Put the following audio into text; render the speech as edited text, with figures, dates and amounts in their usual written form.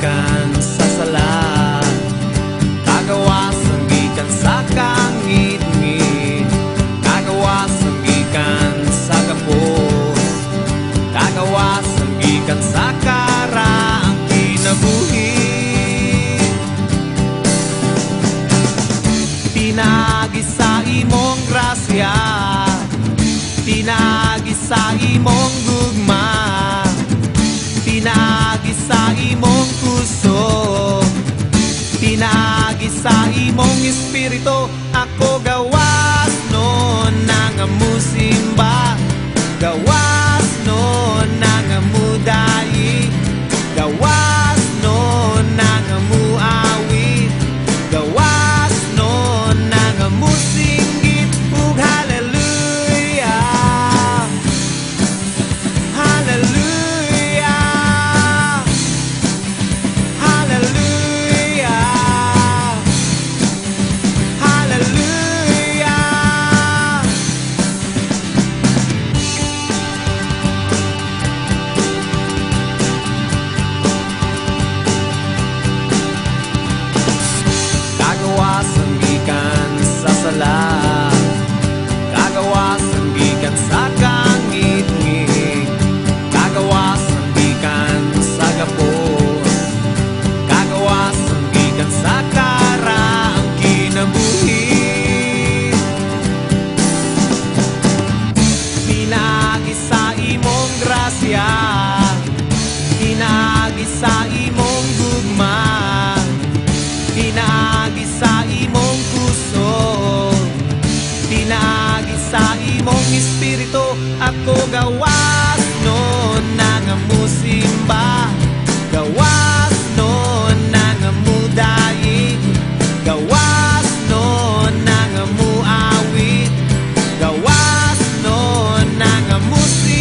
gikan sa sala, kagawas ang gikan sa kangit-ngit, kagawas ang gikan sa gapos, kagawas ang gikan sa karaang kinabuhi. Pinagi sa imong grasya, pinagi sa imong gugma, pinagi sa imong puso, pinagi sa imong espiritu. Ako gawas nun nang musimba, gawas nun nang mudayi, gawas nun nang muawit, gawas nun nang musinggit. Ug hallelujah, hallelujah, hallelujah, hallelujah. Kagawas ang gikan sa sala, kagawas ang gikan sa kangit-ngit, kagawas ang gikan sa gapos, kagawas ang gikan sa karaang kinabuhi. Pinagi sa imong grasya, pinagi sa imong gugma, pinagi sa imong puso, pinagi sa imong espiritu. Ako gawas nun nang musimba, gawas nun nang mudayi, gawas nun nang muawit, gawas nun nang musimba.